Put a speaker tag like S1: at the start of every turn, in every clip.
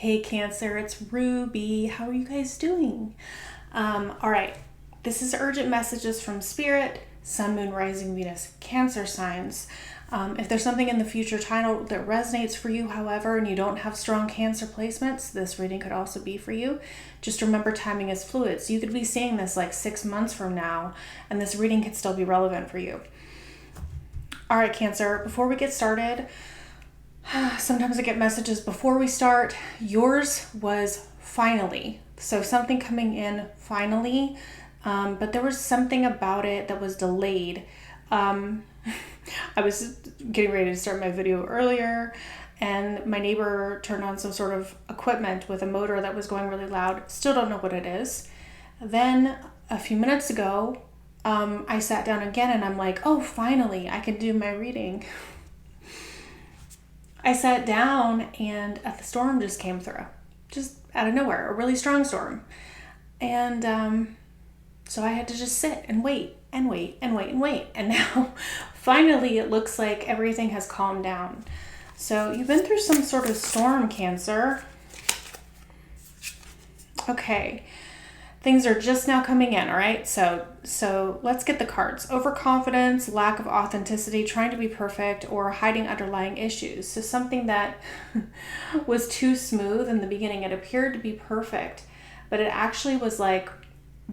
S1: Hey Cancer, it's Ruby. How are you guys doing? All right, this is urgent messages from Spirit, Sun, Moon, Rising, Venus, Cancer signs. If there's something in the future title that resonates for you, however, and you don't have strong Cancer placements, this reading could also be for you. Just remember, timing is fluid. So you could be seeing this like 6 months from now, and this reading could still be relevant for you. All right, Cancer, before we get started, sometimes I get messages before we start. Yours was finally. So something coming in finally, but there was something about it that was delayed. I was getting ready to start my video earlier, and my neighbor turned on some sort of equipment with a motor that was going really loud. Still don't know what it is. Then a few minutes ago, I sat down again and I'm like, oh, finally, I can do my reading. I sat down and the storm just came through, just out of nowhere, a really strong storm. And so I had to just sit and wait and wait and wait and wait. And now finally it looks like everything has calmed down. So you've been through some sort of storm, Cancer. Okay. Things are just now coming in, all right? So let's get the cards. Overconfidence, lack of authenticity, trying to be perfect, or hiding underlying issues. So something that was too smooth in the beginning, it appeared to be perfect, but it actually was like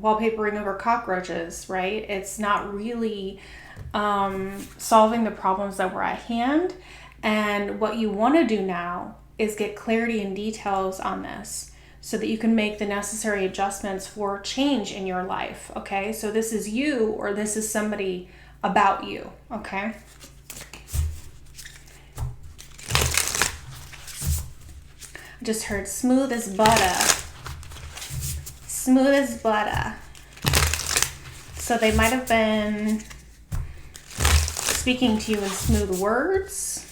S1: wallpapering over cockroaches, right? It's not really solving the problems that were at hand. And what you want to do now is get clarity and details on this, so that you can make the necessary adjustments for change in your life, okay? So this is you, or this is somebody about you, okay? I just heard smooth as butter. Smooth as butter. So they might have been speaking to you in smooth words.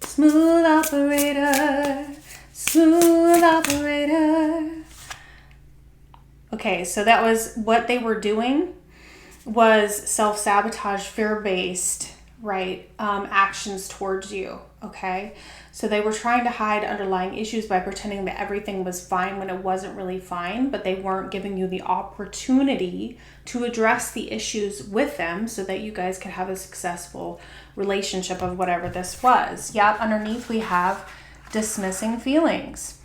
S1: Smooth operator, smooth operator. Okay, so that was what they were doing, was self-sabotage, fear-based, right, actions towards you, okay? So they were trying to hide underlying issues by pretending that everything was fine when it wasn't really fine, but they weren't giving you the opportunity to address the issues with them so that you guys could have a successful relationship of whatever this was. Yep, underneath we have dismissing feelings.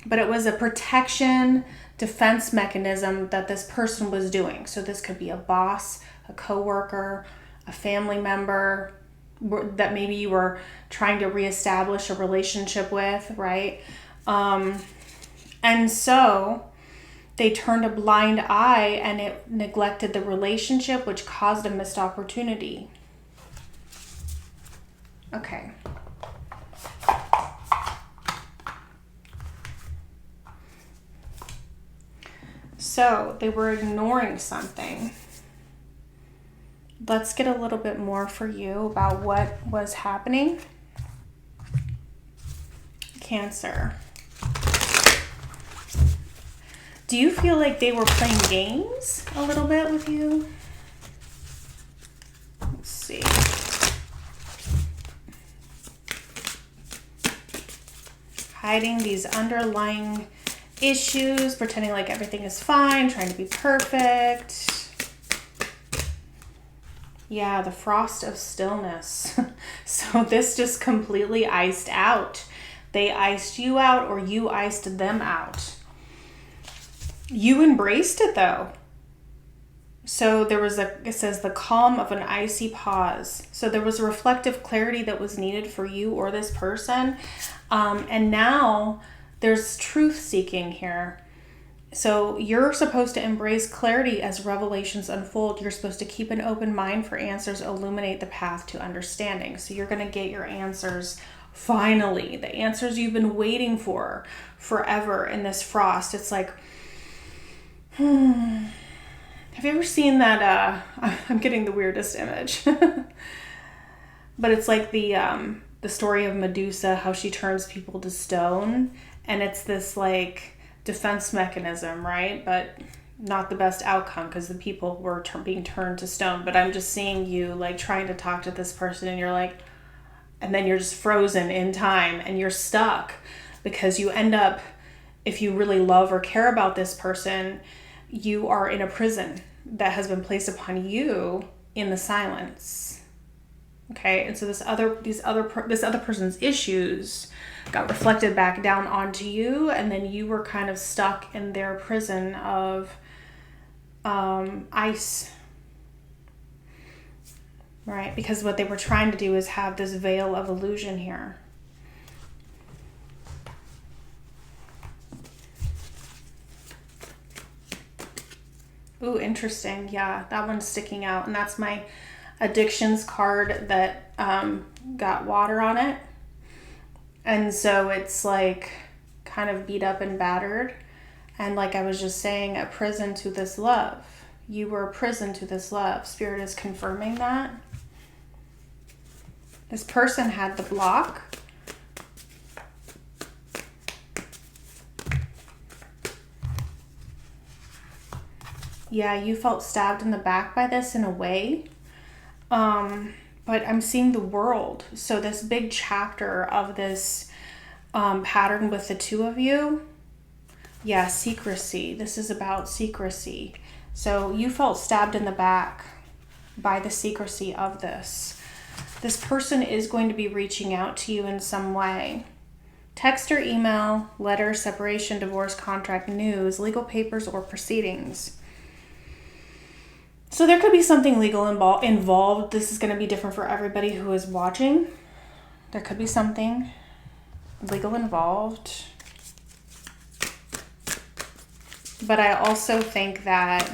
S1: But it was a protection, defense mechanism that this person was doing. So this could be a boss, a coworker, a family member that maybe you were trying to reestablish a relationship with, right? And so they turned a blind eye and it neglected the relationship, which caused a missed opportunity. Okay. So they were ignoring something. Let's get a little bit more for you about what was happening. Cancer. Do you feel like they were playing games a little bit with you? Let's see. Hiding these underlying issues, pretending like everything is fine, trying to be perfect. Yeah, the frost of stillness. So this just completely iced out. They iced you out, or you iced them out. You embraced it though. So there was it says the calm of an icy pause. So there was a reflective clarity that was needed for you or this person. And now there's truth seeking here. So you're supposed to embrace clarity as revelations unfold. You're supposed to keep an open mind for answers, illuminate the path to understanding. So you're going to get your answers finally, the answers you've been waiting for forever in this frost. It's like, have you ever seen that? I'm getting the weirdest image, but it's like the story of Medusa, how she turns people to stone, and it's this like defense mechanism, right? But not the best outcome because the people were being turned to stone. But I'm just seeing you like trying to talk to this person and you're like, and then you're just frozen in time and you're stuck because you end up, if you really love or care about this person, you are in a prison that has been placed upon you in the silence. Okay, and so this other person's issues got reflected back down onto you, and then you were kind of stuck in their prison of ice. Right, because what they were trying to do is have this veil of illusion here. Ooh, interesting. Yeah, that one's sticking out. And that's my addictions card that got water on it. And so it's like kind of beat up and battered. And like I was just saying, a prison to this love. You were a prison to this love. Spirit is confirming that. This person had the block. Yeah, you felt stabbed in the back by this in a way. But I'm seeing the world. So this big chapter of this pattern with the two of you. Yeah, secrecy. This is about secrecy. So you felt stabbed in the back by the secrecy of this. This person is going to be reaching out to you in some way. Text or email, letter, separation, divorce, contract, news, legal papers, or proceedings. So there could be something legal involved. This is going to be different for everybody who is watching. There could be something legal involved. But I also think that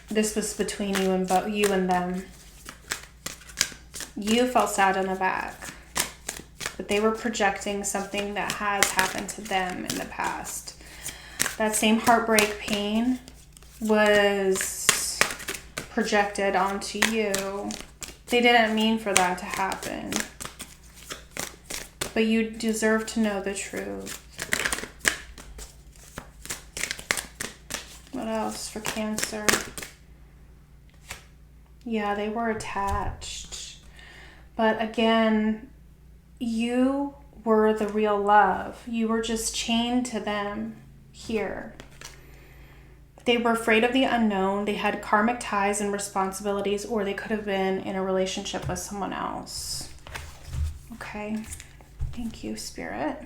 S1: this was between you and them. You felt sad in the back, but they were projecting something that has happened to them in the past. That same heartbreak pain was projected onto you. They didn't mean for that to happen, but you deserve to know the truth. What else for Cancer? Yeah, they were attached. But again, you were the real love. You were just chained to them here. They were afraid of the unknown. They had karmic ties and responsibilities, or they could have been in a relationship with someone else. Okay. Thank you, Spirit.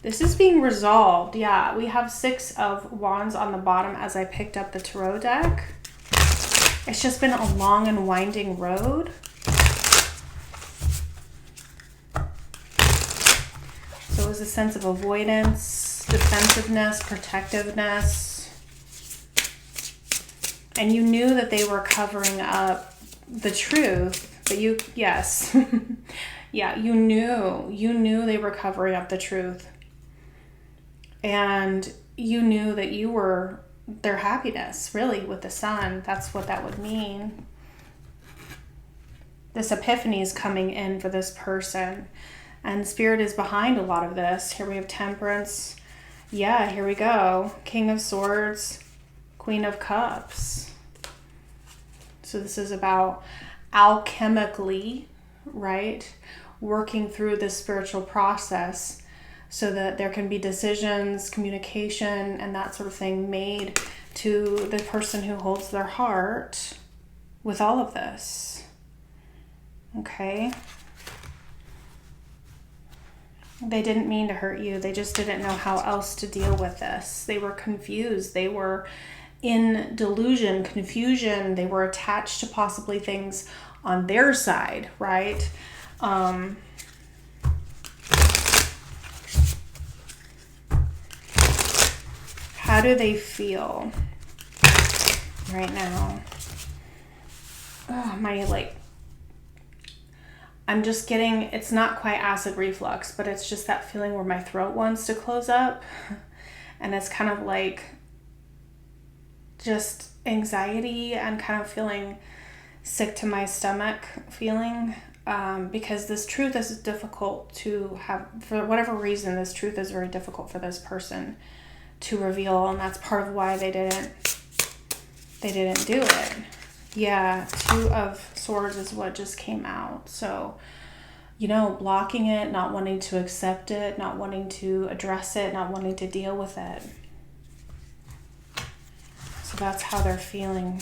S1: This is being resolved. Yeah, we have 6 of Wands on the bottom as I picked up the tarot deck. It's just been a long and winding road. So it was a sense of avoidance, defensiveness, protectiveness. And you knew that they were covering up the truth, but yes. Yeah, you knew they were covering up the truth. And you knew that you were their happiness, really, with the sun. That's what that would mean. This epiphany is coming in for this person. And Spirit is behind a lot of this. Here we have Temperance. Yeah, here we go. King of Swords, Queen of Cups. So this is about alchemically, right? Working through this spiritual process so that there can be decisions, communication, and that sort of thing made to the person who holds their heart with all of this. Okay? They didn't mean to hurt you. They just didn't know how else to deal with this. They were confused. They were in delusion, confusion. They were attached to possibly things on their side, right? How do they feel right now? Oh, I'm just getting, it's not quite acid reflux, but it's just that feeling where my throat wants to close up. And it's kind of like just anxiety and kind of feeling sick to my stomach feeling. Because this truth is difficult to have, for whatever reason, this truth is very difficult for this person to reveal, and that's part of why they didn't do it. Yeah, 2 of Swords is what just came out. So, you know, blocking it, not wanting to accept it, not wanting to address it, not wanting to deal with it. So that's how they're feeling.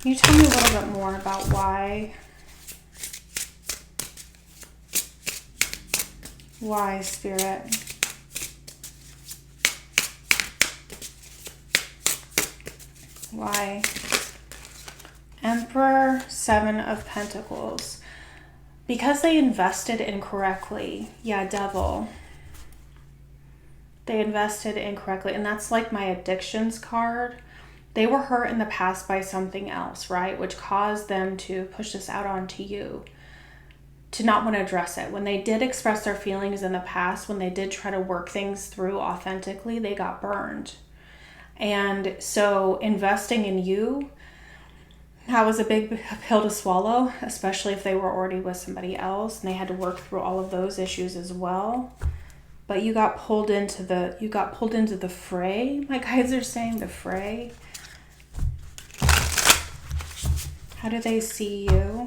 S1: Can you tell me a little bit more about why? Why, Spirit? Why? Emperor, 7 of Pentacles. Because they invested incorrectly. Yeah, Devil. They invested incorrectly. And that's like my addictions card. They were hurt in the past by something else, right? Which caused them to push this out onto you. To not want to address it. When they did express their feelings in the past, when they did try to work things through authentically, they got burned. And so investing in you, that was a big pill to swallow, especially if they were already with somebody else and they had to work through all of those issues as well. But you got pulled into the fray. My guides are saying the fray. How do they see you?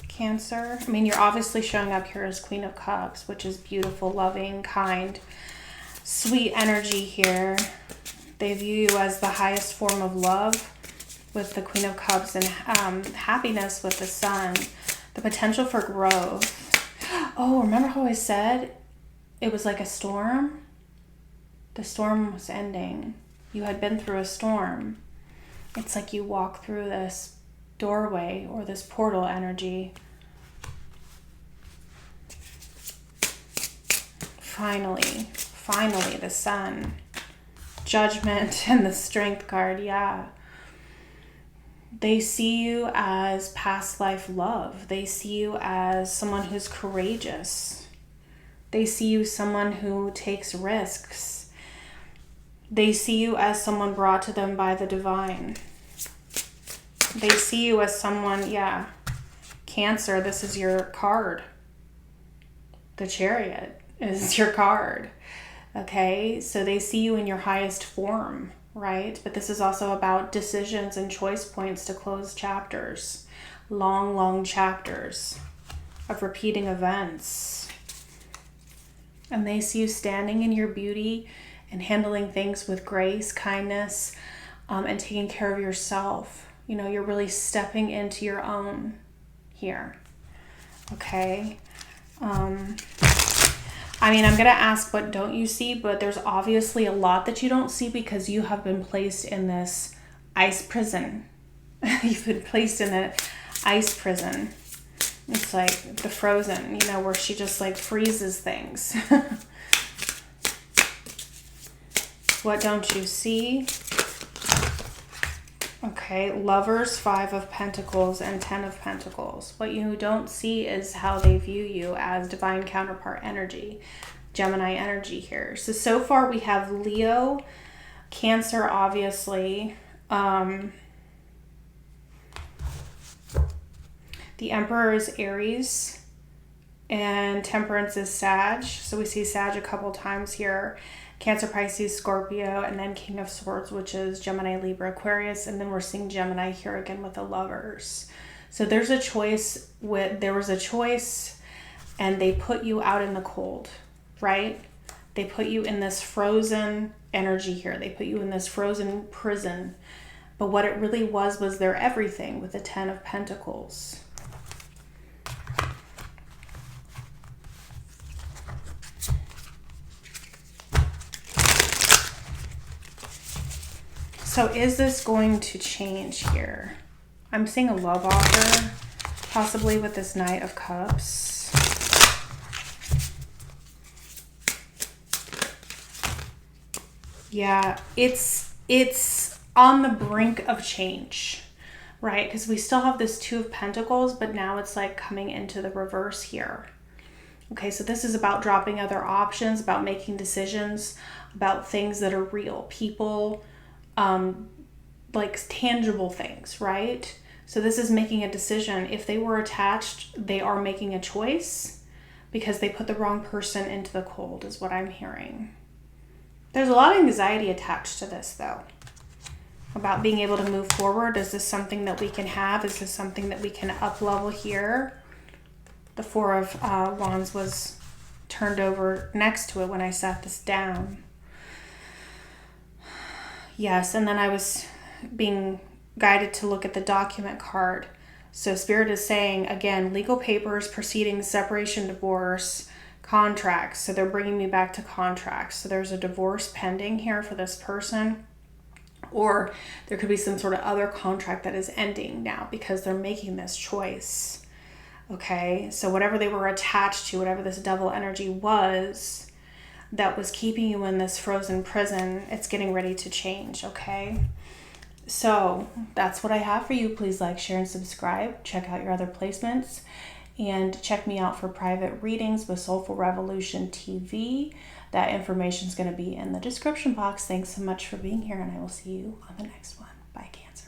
S1: Cancer. I mean, you're obviously showing up here as Queen of Cups, which is beautiful, loving, kind, sweet energy here. They view you as the highest form of love with the Queen of Cups, and happiness with the Sun. The potential for growth. Oh, remember how I said it was like a storm? The storm was ending. You had been through a storm. It's like you walk through this doorway or this portal energy. Finally, the Sun. Judgment and the Strength card, yeah. They see you as past life love. They see you as someone who's courageous. They see you as someone who takes risks. They see you as someone brought to them by the divine. They see you as someone, yeah. Cancer, this is your card. The Chariot is your card. Okay, so they see you in your highest form, right? But this is also about decisions and choice points to close chapters. Long chapters of repeating events. And they see you standing in your beauty and handling things with grace, kindness, and taking care of yourself. You know, you're really stepping into your own here. Okay. I mean, I'm going to ask, what don't you see? But there's obviously a lot that you don't see because you have been placed in this ice prison. You've been placed in an ice prison. It's like the Frozen, you know, where she just like freezes things. What don't you see? Okay, Lovers, 5 of Pentacles and 10 of Pentacles. What you don't see is how they view you as divine counterpart energy, Gemini energy here. So far we have Leo, Cancer, obviously. The Emperor is Aries and Temperance is Sag. So we see Sag a couple times here. Cancer, Pisces, Scorpio, and then King of Swords, which is Gemini, Libra, Aquarius, and then we're seeing Gemini here again with the Lovers. So there was a choice, and they put you out in the cold, right? They put you in this frozen energy here. They put you in this frozen prison. But what it really was their everything with the 10 of Pentacles. So is this going to change here? I'm seeing a love offer, possibly with this Knight of Cups. Yeah, it's on the brink of change, right? Because we still have this 2 of Pentacles, but now it's like coming into the reverse here. Okay, so this is about dropping other options, about making decisions, about things that are real, people, like tangible things, right? So this is making a decision. If they were attached, they are making a choice because they put the wrong person into the cold, is what I'm hearing. There's a lot of anxiety attached to this, though, about being able to move forward. Is this something that we can have? Is this something that we can up level here? The Four of Wands was turned over next to it when I sat this down. Yes, and then I was being guided to look at the document card. So Spirit is saying, again, legal papers, proceedings, separation, divorce, contracts. So they're bringing me back to contracts. So there's a divorce pending here for this person. Or there could be some sort of other contract that is ending now because they're making this choice. Okay, so whatever they were attached to, whatever this devil energy was that was keeping you in this frozen prison, it's getting ready to change, okay? So that's what I have for you. Please like, share, and subscribe. Check out your other placements. And check me out for private readings with Soulful Revolution TV. That information is going to be in the description box. Thanks so much for being here, and I will see you on the next one. Bye, Cancer.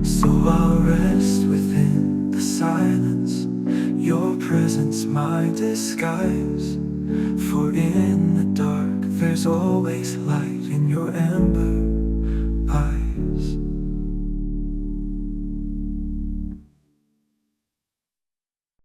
S2: So I'll rest within the silence, your presence my disguise. For in the dark there's always light.